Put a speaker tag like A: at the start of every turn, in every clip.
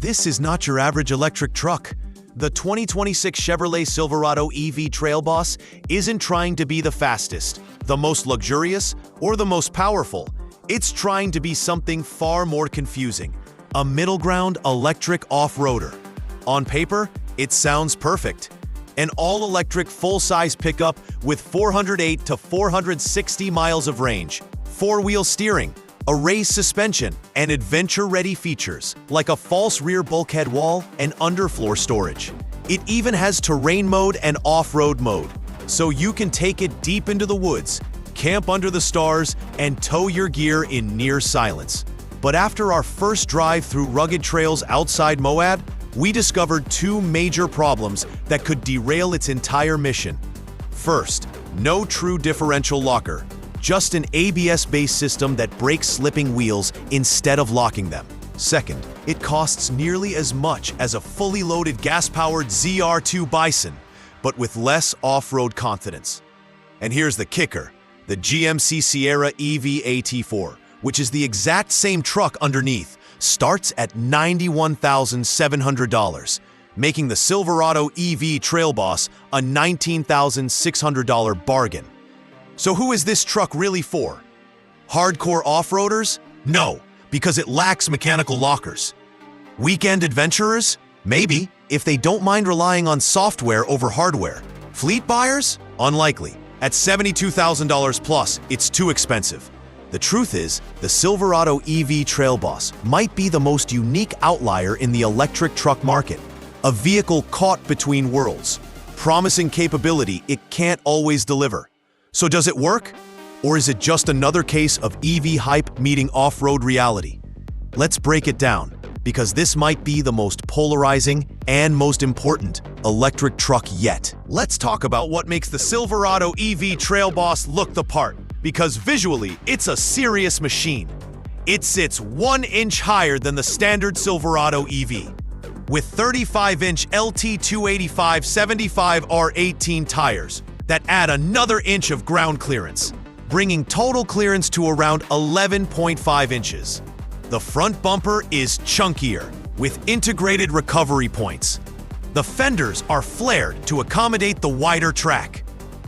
A: This is not your average electric truck. The 2026 Chevrolet Silverado EV Trail Boss isn't trying to be the fastest, the most luxurious, or the most powerful. It's trying to be something far more confusing. A middle-ground electric off-roader. On paper, it sounds perfect. An all-electric full-size pickup with 408 to 460 miles of range, four-wheel steering, a raised suspension, and adventure-ready features like a false rear bulkhead wall and underfloor storage. It even has terrain mode and off-road mode, so you can take it deep into the woods, camp under the stars, and tow your gear in near silence. But after our first drive through rugged trails outside Moab, we discovered two major problems that could derail its entire mission. First, no true differential locker. Just an ABS-based system that brakes slipping wheels instead of locking them. Second, it costs nearly as much as a fully loaded gas-powered ZR2 Bison, but with less off-road confidence. And here's the kicker, the GMC Sierra EV AT4, which is the exact same truck underneath, starts at $91,700, making the Silverado EV Trail Boss a $19,600 bargain. So who is this truck really for? Hardcore off-roaders? No, because it lacks mechanical lockers. Weekend adventurers? Maybe, if they don't mind relying on software over hardware. Fleet buyers? Unlikely. At $72,000 plus, it's too expensive. The truth is, the Silverado EV Trail Boss might be the most unique outlier in the electric truck market. A vehicle caught between worlds, promising capability it can't always deliver. So does it work? Or is it just another case of EV hype meeting off-road reality? Let's break it down, because this might be the most polarizing and most important electric truck yet. Let's talk about what makes the Silverado EV Trail Boss look the part, because visually, it's a serious machine. It sits 1 inch higher than the standard Silverado EV. With 35-inch LT285/75R18 tires, that add another inch of ground clearance, bringing total clearance to around 11.5 inches. The front bumper is chunkier, with integrated recovery points. The fenders are flared to accommodate the wider track.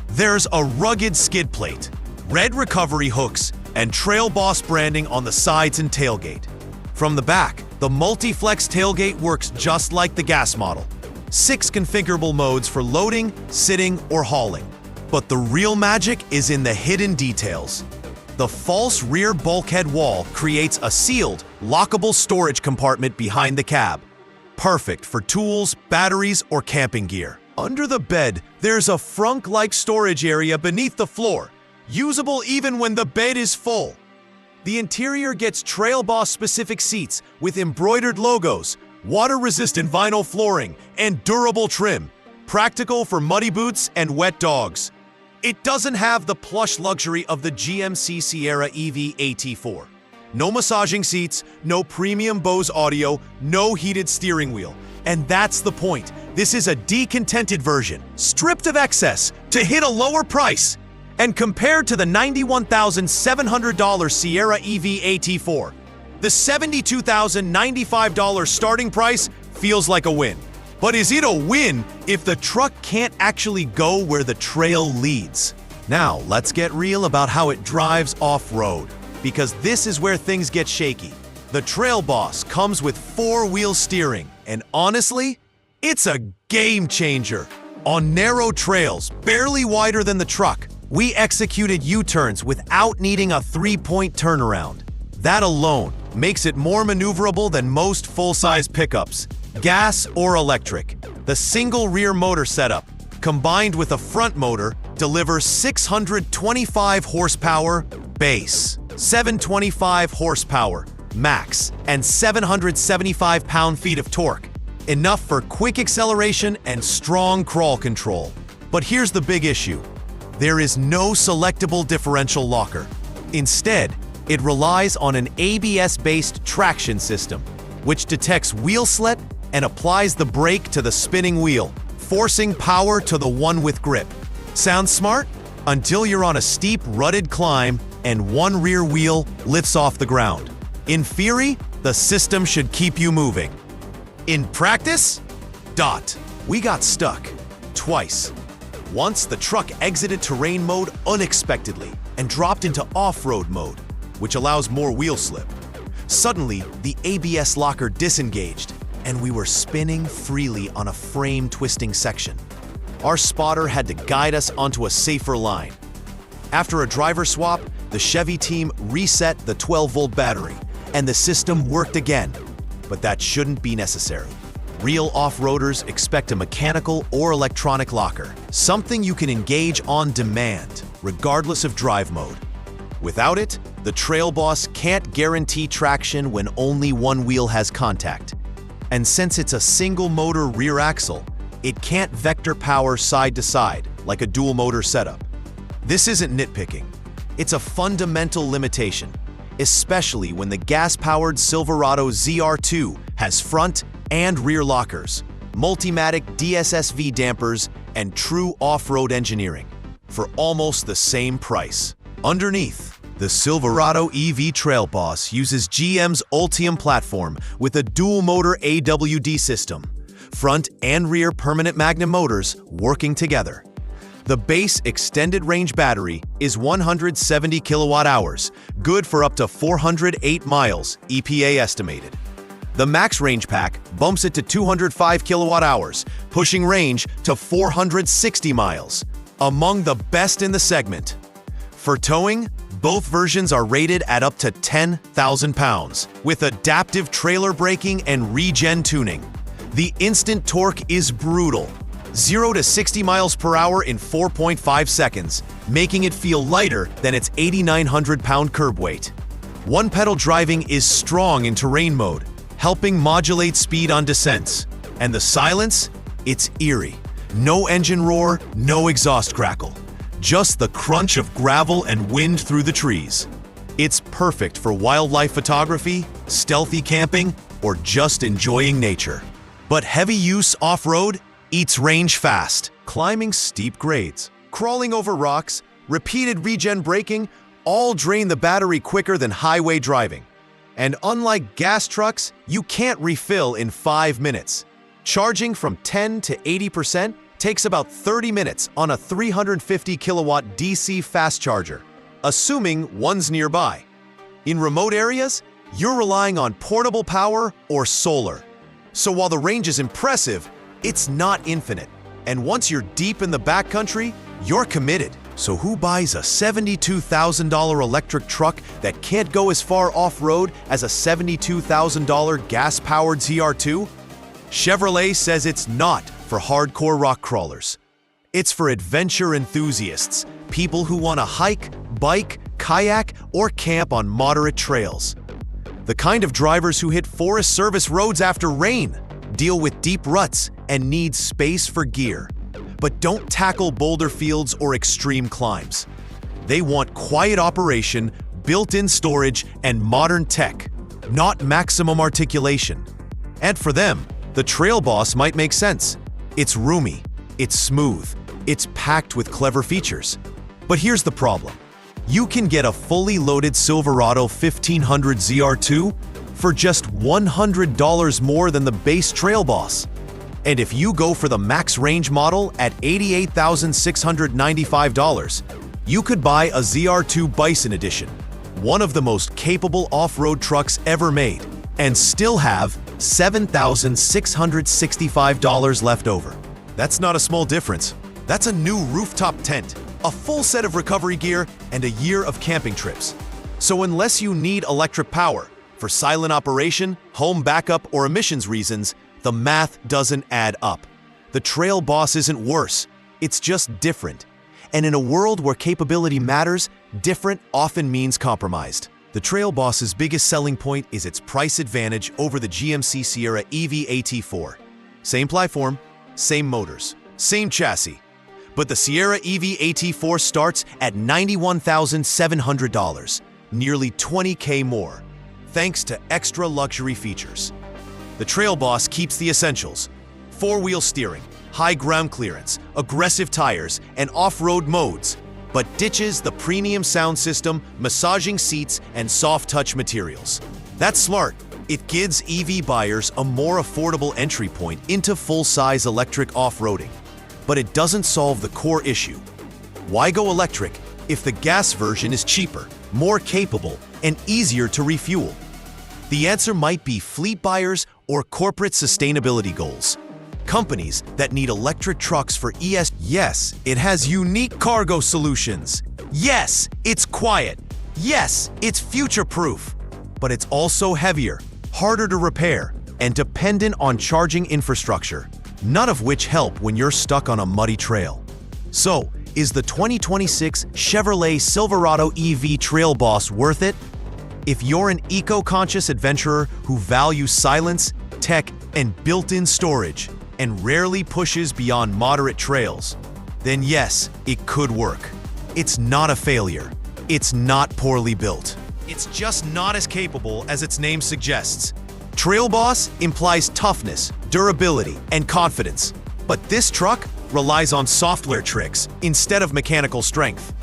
A: There's a rugged skid plate, red recovery hooks, and Trail Boss branding on the sides and tailgate. From the back, the multi-flex tailgate works just like the gas model. 6 configurable modes for loading, sitting, or hauling. But the real magic is in the hidden details. The false rear bulkhead wall creates a sealed, lockable storage compartment behind the cab. Perfect for tools, batteries, or camping gear. Under the bed, there's a frunk-like storage area beneath the floor, usable even when the bed is full. The interior gets Trail Boss-specific seats with embroidered logos, water-resistant vinyl flooring, and durable trim, practical for muddy boots and wet dogs. It doesn't have the plush luxury of the GMC Sierra EV AT4. No massaging seats, no premium Bose audio, no heated steering wheel. And that's the point. This is a decontented version, stripped of excess, to hit a lower price. And compared to the $91,700 Sierra EV AT4, the $72,095 starting price feels like a win. But is it a win if the truck can't actually go where the trail leads? Now, let's get real about how it drives off-road, because this is where things get shaky. The Trail Boss comes with 4-wheel steering, and honestly, it's a game changer. On narrow trails, barely wider than the truck, we executed U-turns without needing a 3-point turnaround. That alone makes it more maneuverable than most full-size pickups, gas or electric. The single rear motor setup, combined with a front motor, delivers 625 horsepower base, 725 horsepower max, and 775 pound-feet of torque, enough for quick acceleration and strong crawl control. But here's the big issue. There is no selectable differential locker. Instead, it relies on an ABS-based traction system, which detects wheel slip and applies the brake to the spinning wheel, forcing power to the one with grip. Sounds smart? Until you're on a steep, rutted climb and one rear wheel lifts off the ground. In theory, the system should keep you moving. In practice? We got stuck. Twice. Once, the truck exited terrain mode unexpectedly and dropped into off-road mode, which allows more wheel slip. Suddenly, the ABS locker disengaged, and we were spinning freely on a frame-twisting section. Our spotter had to guide us onto a safer line. After a driver swap, the Chevy team reset the 12-volt battery, and the system worked again. But that shouldn't be necessary. Real off-roaders expect a mechanical or electronic locker, something you can engage on demand, regardless of drive mode. Without it, the Trail Boss can't guarantee traction when only one wheel has contact. And since it's a single-motor rear axle, it can't vector power side to side like a dual-motor setup. This isn't nitpicking. It's a fundamental limitation, especially when the gas-powered Silverado ZR2 has front and rear lockers, Multimatic DSSV dampers, and true off-road engineering for almost the same price. Underneath, the Silverado EV Trail Boss uses GM's Ultium platform with a dual-motor AWD system, front and rear permanent magnet motors working together. The base extended range battery is 170 kilowatt-hours, good for up to 408 miles, EPA estimated. The max range pack bumps it to 205 kilowatt-hours, pushing range to 460 miles, among the best in the segment. For towing, both versions are rated at up to 10,000 pounds, with adaptive trailer braking and regen tuning. The instant torque is brutal, 0 to 60 miles per hour in 4.5 seconds, making it feel lighter than its 8,900-pound curb weight. One-pedal driving is strong in terrain mode, helping modulate speed on descents. And the silence? It's eerie. No engine roar, no exhaust crackle. Just the crunch of gravel and wind through the trees. It's perfect for wildlife photography, stealthy camping, or just enjoying nature. But heavy use off-road eats range fast. Climbing steep grades, crawling over rocks, repeated regen braking, all drain the battery quicker than highway driving. And unlike gas trucks, you can't refill in 5 minutes. Charging from 10 to 80% takes about 30 minutes on a 350 kilowatt DC fast charger, assuming one's nearby. In remote areas, you're relying on portable power or solar. So while the range is impressive, it's not infinite. And once you're deep in the backcountry, you're committed. So who buys a $72,000 electric truck that can't go as far off-road as a $72,000 gas-powered ZR2? Chevrolet says it's not for hardcore rock crawlers. It's for adventure enthusiasts, people who want to hike, bike, kayak, or camp on moderate trails. The kind of drivers who hit Forest Service roads after rain, deal with deep ruts, and need space for gear. But don't tackle boulder fields or extreme climbs. They want quiet operation, built-in storage, and modern tech, not maximum articulation. And for them, the Trail Boss might make sense. It's roomy, it's smooth, it's packed with clever features. But here's the problem. You can get a fully loaded Silverado 1500 ZR2 for just $100 more than the base Trail Boss. And if you go for the max range model at $88,695, you could buy a ZR2 Bison Edition, one of the most capable off-road trucks ever made, and still have $7,665 left over. That's not a small difference. That's a new rooftop tent, a full set of recovery gear, and a year of camping trips. So unless you need electric power for silent operation, home backup, or emissions reasons, the math doesn't add up. The Trail Boss isn't worse, it's just different. And in a world where capability matters, different often means compromised. The Trail Boss's biggest selling point is its price advantage over the GMC Sierra EV AT4. Same platform, same motors, same chassis. But the Sierra EV AT4 starts at $91,700, nearly $20K more, thanks to extra luxury features. The Trail Boss keeps the essentials: four-wheel steering, high ground clearance, aggressive tires, and off-road modes, but ditches the premium sound system, massaging seats, and soft-touch materials. That's smart, It gives EV buyers a more affordable entry point into full-size electric off-roading. But it doesn't solve the core issue. Why go electric if the gas version is cheaper, more capable, and easier to refuel? The answer might be fleet buyers or corporate sustainability goals. Companies that need electric trucks for ES. Yes, it has unique cargo solutions. Yes, it's quiet. Yes, it's future-proof. But it's also heavier, harder to repair, and dependent on charging infrastructure, none of which help when you're stuck on a muddy trail. So, is the 2026 Chevrolet Silverado EV Trail Boss worth it? If you're an eco-conscious adventurer who values silence, tech, and built-in storage, and rarely pushes beyond moderate trails, then yes, it could work. It's not a failure. It's not poorly built. It's just not as capable as its name suggests. Trail Boss implies toughness, durability, and confidence. But this truck relies on software tricks instead of mechanical strength.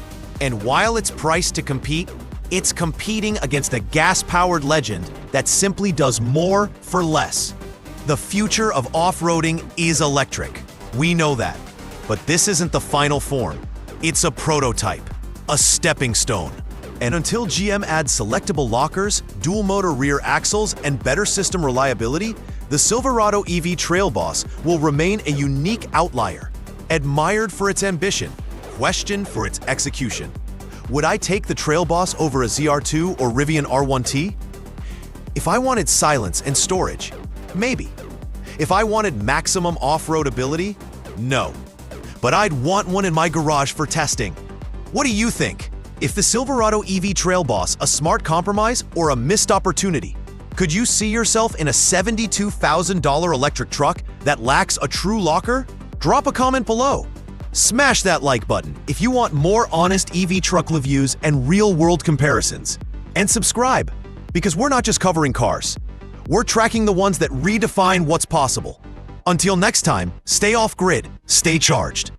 A: And while it's priced to compete, it's competing against a gas-powered legend that simply does more for less. The future of off-roading is electric. We know that. But this isn't the final form. It's a prototype, a stepping stone. And until GM adds selectable lockers, dual-motor rear axles, and better system reliability, the Silverado EV Trail Boss will remain a unique outlier, admired for its ambition, questioned for its execution. Would I take the Trail Boss over a ZR2 or Rivian R1T? If I wanted silence and storage, maybe. If I wanted maximum off-road ability, no. But I'd want one in my garage for testing. What do you think? Is the Silverado EV Trail Boss a smart compromise or a missed opportunity? Could you see yourself in a $72,000 electric truck that lacks a true locker? Drop a comment below. Smash that like button if you want more honest EV truck reviews and real-world comparisons. And subscribe, because we're not just covering cars. We're tracking the ones that redefine what's possible. Until next time, stay off-grid, stay charged.